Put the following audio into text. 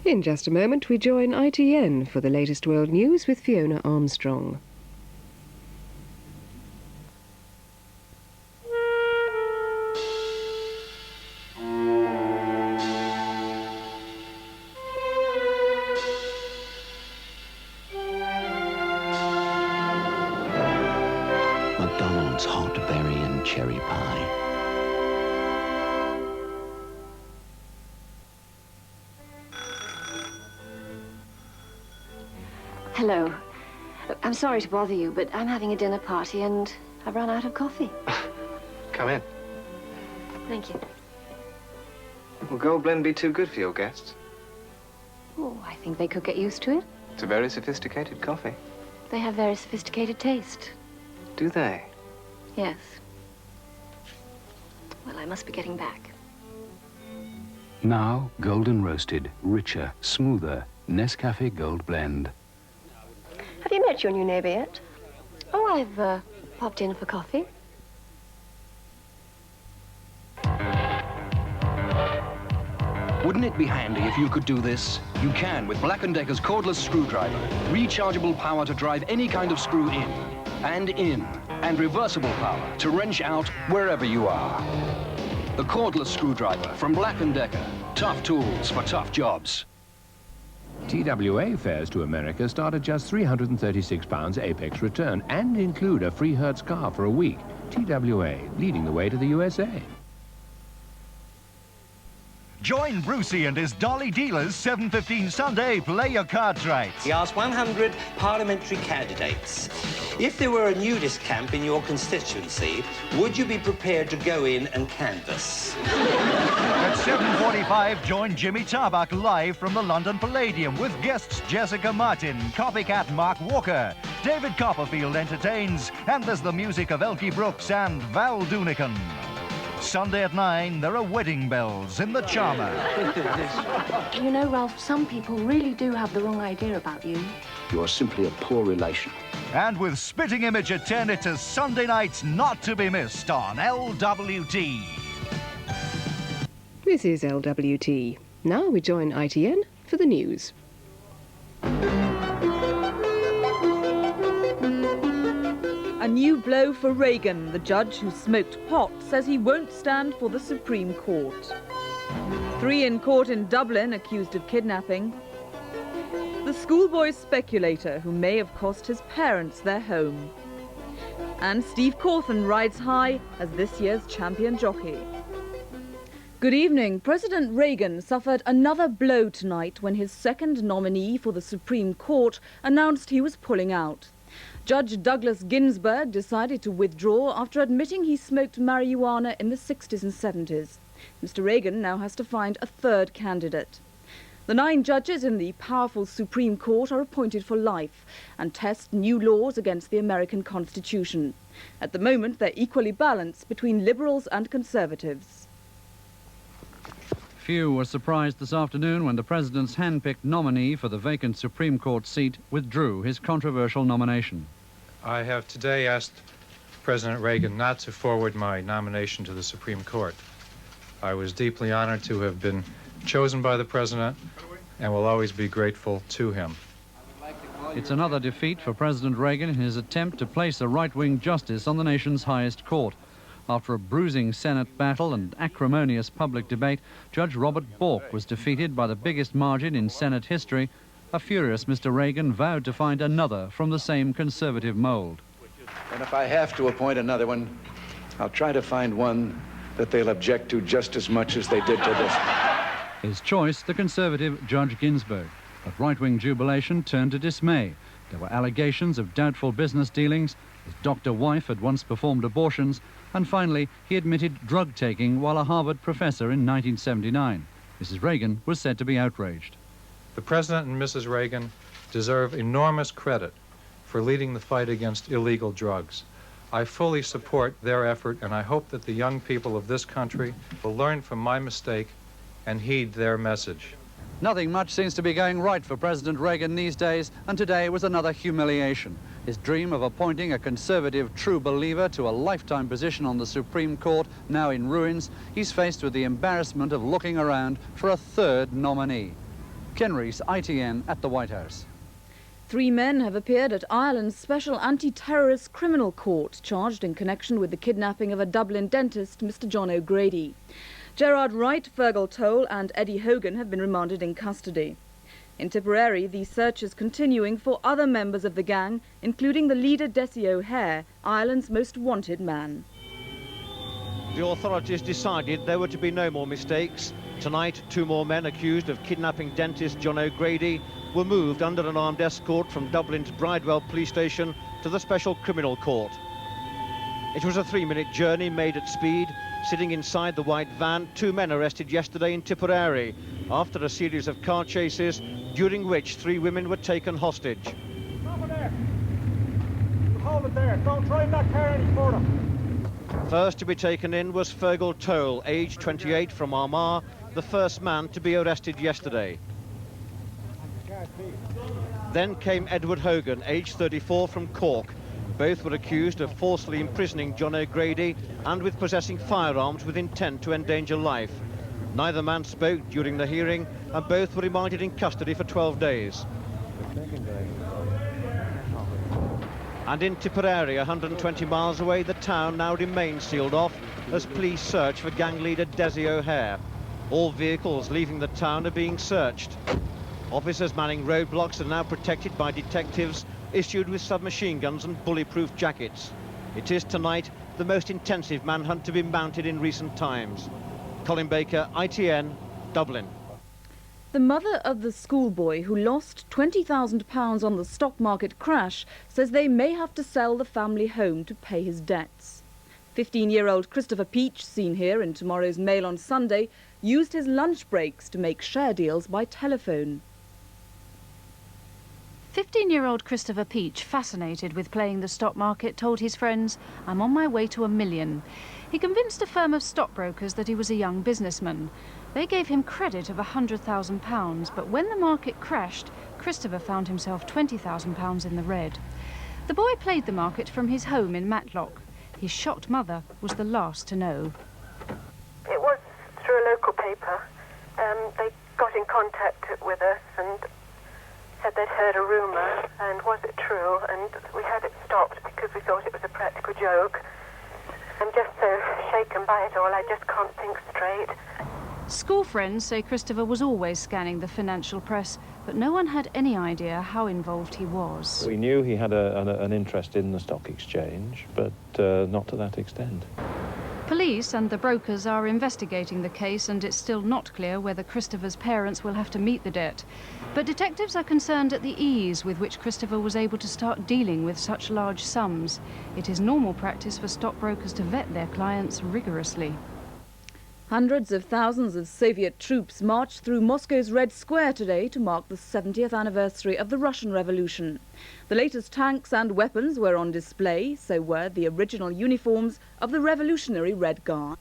In just a moment, we join ITN for the latest world news with Fiona Armstrong. McDonald's hot berry and cherry pie. Hello. I'm sorry to bother you, but I'm having a dinner party and I've run out of coffee. Come in. Thank you. Will Gold Blend be too good for your guests? Oh, I think they could get used to it. It's a very sophisticated coffee. They have very sophisticated taste. Do they? Yes. Well, I must be getting back. Now, golden roasted, richer, smoother, Nescafe Gold Blend. Have you met your new neighbour yet? Oh, I've popped in for coffee. Wouldn't it be handy if you could do this? You can with Black & Decker's cordless screwdriver. Rechargeable power to drive any kind of screw in, and reversible power to wrench out wherever you are. The cordless screwdriver from Black & Decker. Tough tools for tough jobs. TWA fares to America start at just £336 Apex return and include a free Hertz car for a week. TWA, leading the way to the USA. Join Brucey and his Dolly Dealers 7:15 Sunday. Play your cards right. He asked 100 parliamentary candidates, if there were a nudist camp in your constituency, would you be prepared to go in and canvass? At 7:45, join Jimmy Tarbuck live from the London Palladium with guests Jessica Martin, copycat Mark Walker. David Copperfield entertains, and there's the music of Elkie Brooks and Val Doonican. Sunday at 9, there are wedding bells in the Charmer. You know, Ralph, some people really do have the wrong idea about you. You're simply a poor relation. And with Spitting Image at 10, it's a Sunday night not to be missed on LWT. This is LWT. Now we join ITN for the news. A new blow for Reagan. The judge who smoked pot says he won't stand for the Supreme Court. 3 in court in Dublin accused of kidnapping. The schoolboy speculator who may have cost his parents their home. And Steve Cawthon rides high as this year's champion jockey. Good evening. President Reagan suffered another blow tonight when his second nominee for the Supreme Court announced he was pulling out. Judge Douglas Ginsburg decided to withdraw after admitting he smoked marijuana in the 60s and 70s. Mr. Reagan now has to find a third candidate. The 9 judges in the powerful Supreme Court are appointed for life and test new laws against the American Constitution. At the moment, they're equally balanced between liberals and conservatives. Few were surprised this afternoon when the president's hand-picked nominee for the vacant Supreme Court seat withdrew his controversial nomination. I have today asked President Reagan not to forward my nomination to the Supreme Court. I was deeply honored to have been chosen by the president and will always be grateful to him. It's another defeat for President Reagan in his attempt to place a right-wing justice on the nation's highest court. After a bruising Senate battle and acrimonious public debate, Judge Robert Bork was defeated by the biggest margin in Senate history. A furious Mr. Reagan vowed to find another from the same conservative mold. And if I have to appoint another one, I'll try to find one that they'll object to just as much as they did to this. His choice, the conservative Judge Ginsburg. But right-wing jubilation turned to dismay. There were allegations of doubtful business dealings. His doctor wife had once performed abortions. And finally, he admitted drug-taking while a Harvard professor in 1979. Mrs. Reagan was said to be outraged. The President and Mrs. Reagan deserve enormous credit for leading the fight against illegal drugs. I fully support their effort, and I hope that the young people of this country will learn from my mistake and heed their message. Nothing much seems to be going right for President Reagan these days, and today was another humiliation. His dream of appointing a conservative true believer to a lifetime position on the Supreme Court, now in ruins, he's faced with the embarrassment of looking around for a third nominee. Ken Rees, ITN at the White House. 3 men have appeared at Ireland's Special Anti-Terrorist Criminal Court, charged in connection with the kidnapping of a Dublin dentist, Mr. John O'Grady. Gerard Wright, Fergal Toll and Eddie Hogan have been remanded in custody. In Tipperary, the search is continuing for other members of the gang, including the leader Dessie O'Hare, Ireland's most wanted man. The authorities decided there were to be no more mistakes. Tonight, 2 more men accused of kidnapping dentist John O'Grady were moved under an armed escort from Dublin's Bridewell police station to the Special Criminal Court. It was a 3-minute journey made at speed. Sitting inside the white van, 2 men arrested yesterday in Tipperary after a series of car chases during which 3 women were taken hostage. Stop it there. Hold it there. Don't drive that car any further. First to be taken in was Fergal Toll, aged 28, from Armagh, the first man to be arrested yesterday. Then came Edward Hogan, aged 34, from Cork. Both were accused of forcibly imprisoning John O'Grady and with possessing firearms with intent to endanger life. Neither man spoke during the hearing, and both were remanded in custody for 12 days. And in Tipperary, 120 miles away, the town now remains sealed off as police search for gang leader Dessie O'Hare. All vehicles leaving the town are being searched. Officers manning roadblocks are now protected by detectives issued with submachine guns and bulletproof jackets. It is tonight the most intensive manhunt to be mounted in recent times. Colin Baker, ITN, Dublin. The mother of the schoolboy who lost £20,000 on the stock market crash says they may have to sell the family home to pay his debts. 15-year-old Christopher Peach, seen here in tomorrow's Mail on Sunday, used his lunch breaks to make share deals by telephone. 15-year-old Christopher Peach, fascinated with playing the stock market, told his friends, "I'm on my way to £1 million. He convinced a firm of stockbrokers that he was a young businessman. They gave him credit of £100,000, but when the market crashed, Christopher found himself £20,000 in the red. The boy played the market from his home in Matlock. His shocked mother was the last to know. It was through a local paper. They got in contact with us and said they'd heard a rumour, and was it true? And we had it stopped because we thought it was a practical joke. I'm just so shaken by it all, I just can't think straight. School friends say Christopher was always scanning the financial press, but no one had any idea how involved he was. We knew he had an interest in the stock exchange, but not to that extent. Police and the brokers are investigating the case, and it's still not clear whether Christopher's parents will have to meet the debt. But detectives are concerned at the ease with which Christopher was able to start dealing with such large sums. It is normal practice for stockbrokers to vet their clients rigorously. Hundreds of thousands of Soviet troops marched through Moscow's Red Square today to mark the 70th anniversary of the Russian Revolution. The latest tanks and weapons were on display, so were the original uniforms of the Revolutionary Red Guard.